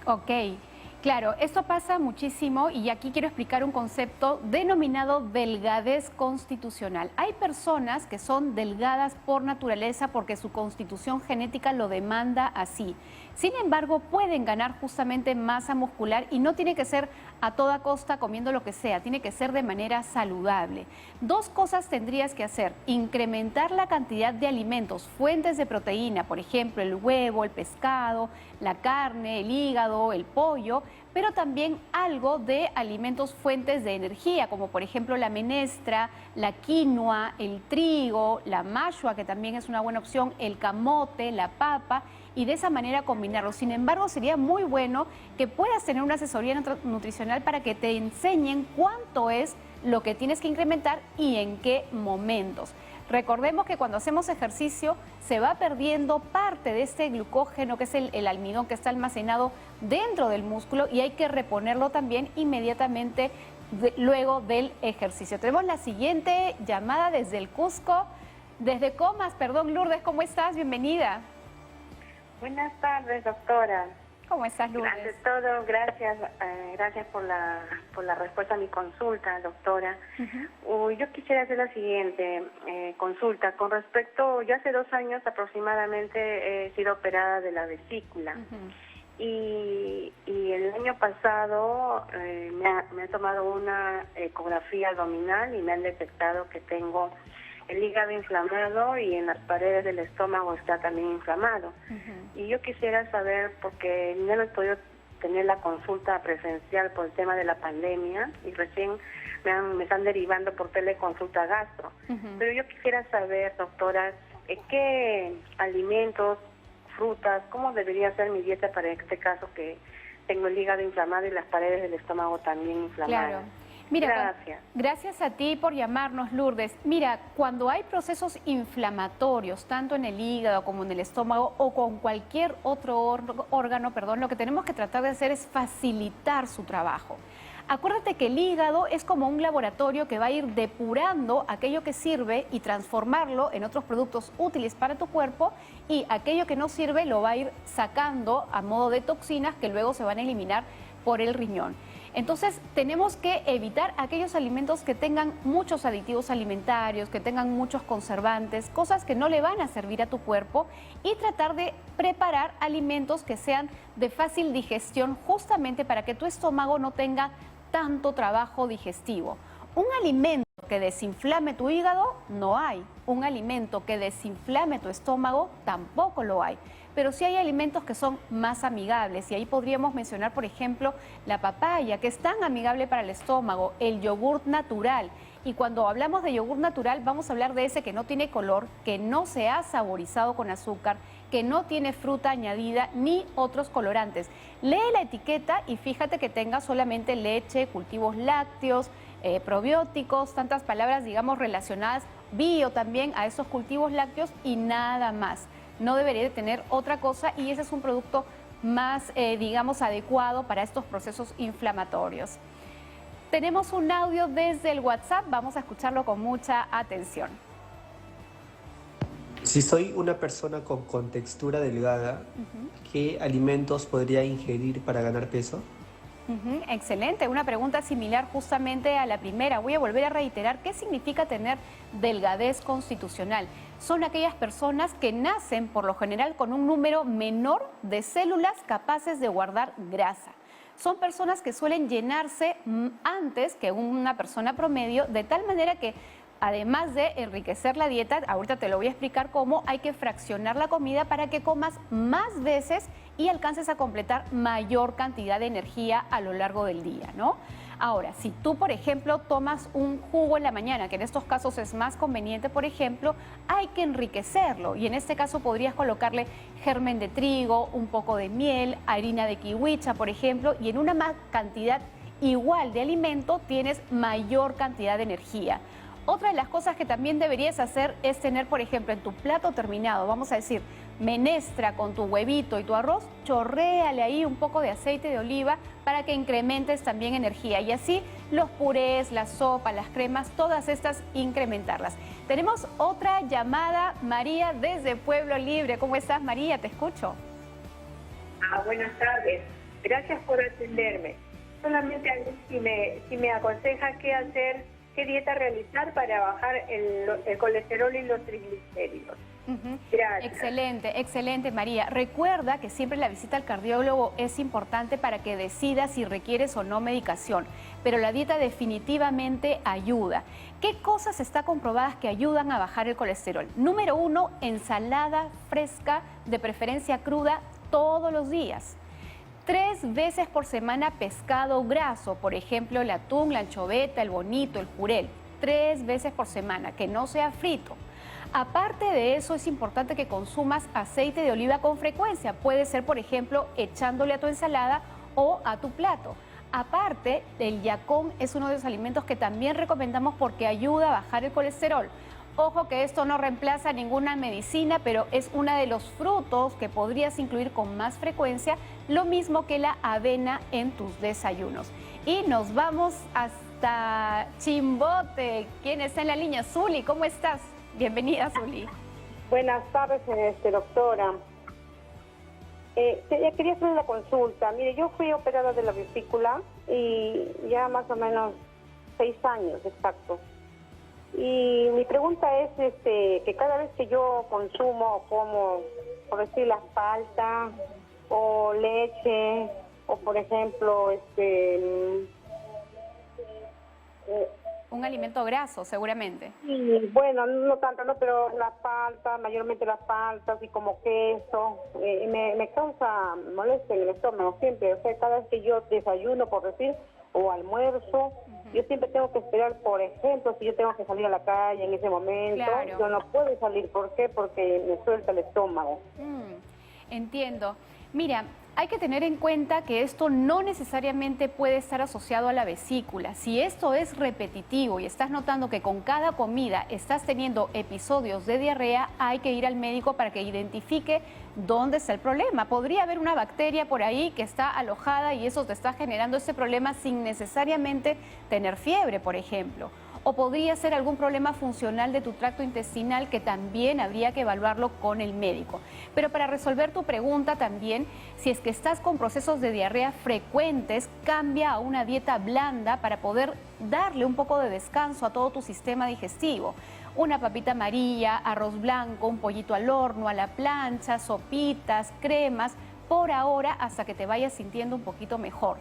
H: Ok, claro, esto pasa muchísimo y aquí quiero explicar un concepto denominado delgadez constitucional. Hay personas que son delgadas por naturaleza porque su constitución genética lo demanda así. Sin embargo, pueden ganar justamente masa muscular y no tiene que ser a toda costa comiendo lo que sea, tiene que ser de manera saludable. Dos cosas tendrías que hacer: incrementar la cantidad de alimentos, fuentes de proteína, por ejemplo, el huevo, el pescado, la carne, el hígado, el pollo, pero también algo de alimentos fuentes de energía, como por ejemplo la menestra, la quinoa, el trigo, la mashua, que también es una buena opción, el camote, la papa, y de esa manera combinarlo. Sin embargo, sería muy bueno que puedas tener una asesoría nutricional para que te enseñen cuánto es lo que tienes que incrementar y en qué momentos. Recordemos que cuando hacemos ejercicio se va perdiendo parte de este glucógeno, que es el almidón que está almacenado dentro del músculo, y hay que reponerlo también inmediatamente luego del ejercicio. Tenemos la siguiente llamada desde el Cusco, desde Comas, perdón, Lourdes, ¿cómo estás? Bienvenida.
J: Buenas tardes, doctora.
H: ¿Cómo estás, Lourdes?
J: Ante todo, gracias por la respuesta a mi consulta, doctora. Yo quisiera hacer la siguiente consulta. Con respecto, yo hace 2 años aproximadamente he sido operada de la vesícula. Y el año pasado me ha tomado una ecografía abdominal y me han detectado que tengo el hígado inflamado y en las paredes del estómago está también inflamado. Y yo quisiera saber, porque no he podido tener la consulta presencial por el tema de la pandemia y recién me están derivando por teleconsulta gastro. Pero yo quisiera saber, doctora, qué alimentos, frutas, cómo debería ser mi dieta para este caso que tengo el hígado inflamado y las paredes del estómago también inflamadas.
H: Claro. Mira, gracias a ti por llamarnos, Lourdes. Mira, cuando hay procesos inflamatorios, tanto en el hígado como en el estómago o con cualquier otro órgano, lo que tenemos que tratar de hacer es facilitar su trabajo. Acuérdate que el hígado es como un laboratorio que va a ir depurando aquello que sirve y transformarlo en otros productos útiles para tu cuerpo, y aquello que no sirve lo va a ir sacando a modo de toxinas que luego se van a eliminar por el riñón. Entonces tenemos que evitar aquellos alimentos que tengan muchos aditivos alimentarios, que tengan muchos conservantes, cosas que no le van a servir a tu cuerpo, y tratar de preparar alimentos que sean de fácil digestión, justamente para que tu estómago no tenga tanto trabajo digestivo. Un alimento que desinflame tu hígado no hay, un alimento que desinflame tu estómago tampoco lo hay. Pero sí hay alimentos que son más amigables, y ahí podríamos mencionar, por ejemplo, la papaya, que es tan amigable para el estómago, el yogur natural. Y cuando hablamos de yogur natural, vamos a hablar de ese que no tiene color, que no se ha saborizado con azúcar, que no tiene fruta añadida ni otros colorantes. Lee la etiqueta y fíjate que tenga solamente leche, cultivos lácteos, probióticos, tantas palabras, digamos, relacionadas, bio también, a esos cultivos lácteos, y nada más. No debería de tener otra cosa, y ese es un producto más, digamos, adecuado para estos procesos inflamatorios. Tenemos un audio desde el WhatsApp, vamos a escucharlo con mucha atención.
K: Si soy una persona con textura delgada, ¿qué alimentos podría ingerir para ganar peso?
H: Excelente, una pregunta similar justamente a la primera. Voy a volver a reiterar qué significa tener delgadez constitucional. Son aquellas personas que nacen por lo general con un número menor de células capaces de guardar grasa. Son personas que suelen llenarse antes que una persona promedio, de tal manera que, además de enriquecer la dieta, ahorita te lo voy a explicar cómo, hay que fraccionar la comida para que comas más veces y alcances a completar mayor cantidad de energía a lo largo del día, ¿no? Ahora, si tú, por ejemplo, tomas un jugo en la mañana, que en estos casos es más conveniente, por ejemplo, hay que enriquecerlo, y en este caso podrías colocarle germen de trigo, un poco de miel, harina de kiwicha, por ejemplo, y en una cantidad igual de alimento tienes mayor cantidad de energía. Otra de las cosas que también deberías hacer es tener, por ejemplo, en tu plato terminado, vamos a decir, menestra con tu huevito y tu arroz, chorréale ahí un poco de aceite de oliva para que incrementes también energía. Y así los purés, la sopa, las cremas, todas estas incrementarlas. Tenemos otra llamada, María, desde Pueblo Libre. ¿Cómo estás, María? Te escucho.
L: Buenas tardes. Gracias por atenderme. Solamente a ver si me aconseja qué hacer, qué dieta realizar para bajar el colesterol y los triglicéridos. Gracias.
H: Excelente, excelente, María. Recuerda que siempre la visita al cardiólogo es importante para que decidas si requieres o no medicación, pero la dieta definitivamente ayuda. ¿Qué cosas está comprobadas que ayudan a bajar el colesterol? Número 1, ensalada fresca, de preferencia cruda, todos los días. 3 veces por semana pescado graso, por ejemplo, el atún, la anchoveta, el bonito, el jurel. 3 veces por semana, que no sea frito. Aparte de eso, es importante que consumas aceite de oliva con frecuencia. Puede ser, por ejemplo, echándole a tu ensalada o a tu plato. Aparte, el yacón es uno de los alimentos que también recomendamos porque ayuda a bajar el colesterol. Ojo que esto no reemplaza ninguna medicina, pero es uno de los frutos que podrías incluir con más frecuencia, lo mismo que la avena en tus desayunos. Y nos vamos hasta Chimbote. ¿Quién está en la línea? Zuli, ¿cómo estás? Bienvenida, Zuli.
L: Buenas tardes, doctora. Quería hacer una consulta. Mire, yo fui operada de la vesícula y ya más o menos 6 años, exacto. Y mi pregunta es que cada vez que yo consumo o como, por decir, la palta o leche o, por ejemplo,
H: un alimento graso, seguramente.
L: Sí, bueno, no tanto, no, pero la palta, mayormente las paltas y como queso, me causa molestia en el estómago siempre. O sea, cada vez que yo desayuno, por decir, o almuerzo, yo siempre tengo que esperar, por ejemplo, si yo tengo que salir a la calle en ese momento, claro, yo no puedo salir. ¿Por qué? Porque me suelta el estómago.
H: Entiendo. Mira, Hay que tener en cuenta que esto no necesariamente puede estar asociado a la vesícula. Si esto es repetitivo y estás notando que con cada comida estás teniendo episodios de diarrea, hay que ir al médico para que identifique dónde está el problema. Podría haber una bacteria por ahí que está alojada y eso te está generando ese problema sin necesariamente tener fiebre, por ejemplo. O podría ser algún problema funcional de tu tracto intestinal que también habría que evaluarlo con el médico. Pero para resolver tu pregunta también, si es que estás con procesos de diarrea frecuentes, cambia a una dieta blanda para poder darle un poco de descanso a todo tu sistema digestivo. Una papita amarilla, arroz blanco, un pollito al horno, a la plancha, sopitas, cremas, por ahora hasta que te vayas sintiendo un poquito mejor.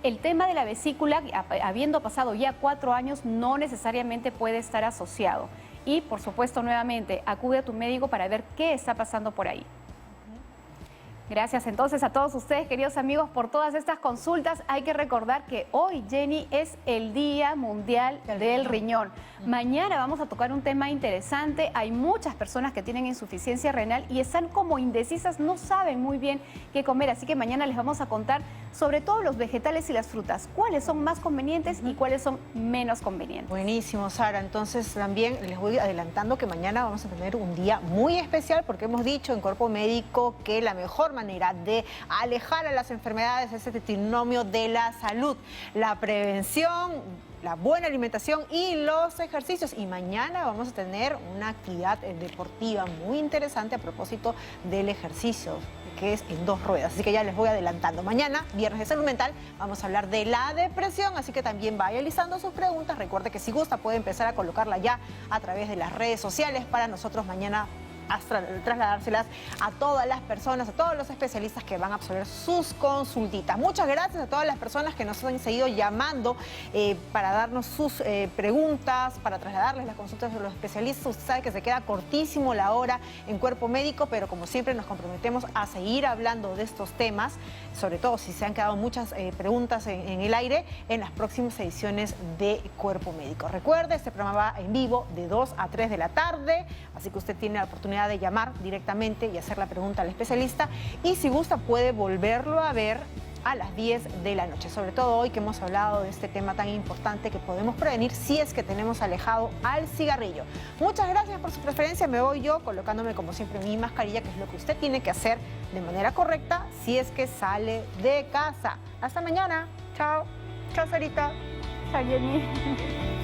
H: El tema de la vesícula, habiendo pasado ya 4 años, no necesariamente puede estar asociado. Y, por supuesto, nuevamente, acude a tu médico para ver qué está pasando por ahí. Gracias entonces a todos ustedes, queridos amigos, por todas estas consultas. Hay que recordar que hoy, Jenny, es el Día Mundial del Riñón. Mañana vamos a tocar un tema interesante. Hay muchas personas que tienen insuficiencia renal y están como indecisas, no saben muy bien qué comer. Así que mañana les vamos a contar sobre todo los vegetales y las frutas. ¿Cuáles son más convenientes y cuáles son menos convenientes?
A: Buenísimo, Sara. Entonces también les voy adelantando que mañana vamos a tener un día muy especial porque hemos dicho en Cuerpo Médico que la mejor manera de alejar a las enfermedades es este trinomio de la salud, la prevención, la buena alimentación y los ejercicios. Y mañana vamos a tener una actividad deportiva muy interesante a propósito del ejercicio, que es en 2 ruedas. Así que ya les voy adelantando. Mañana, viernes de salud mental, vamos a hablar de la depresión. Así que también vaya listando sus preguntas. Recuerde que si gusta puede empezar a colocarla ya a través de las redes sociales para nosotros mañana trasladárselas a todas las personas, a todos los especialistas que van a absolver sus consultitas. Muchas gracias a todas las personas que nos han seguido llamando para darnos sus preguntas, para trasladarles las consultas de los especialistas. Usted sabe que se queda cortísimo la hora en Cuerpo Médico, pero como siempre nos comprometemos a seguir hablando de estos temas, sobre todo si se han quedado muchas preguntas en el aire en las próximas ediciones de Cuerpo Médico. Recuerde, este programa va en vivo de 2 a 3 de la tarde, así que usted tiene la oportunidad de llamar directamente y hacer la pregunta al especialista, y si gusta puede volverlo a ver a las 10 de la noche, sobre todo hoy que hemos hablado de este tema tan importante que podemos prevenir si es que tenemos alejado al cigarrillo. Muchas gracias por su preferencia. Me voy yo colocándome como siempre mi mascarilla, que es lo que usted tiene que hacer de manera correcta si es que sale de casa. Hasta mañana. Chao. Chao, Sarita.
H: Chao, Jenny.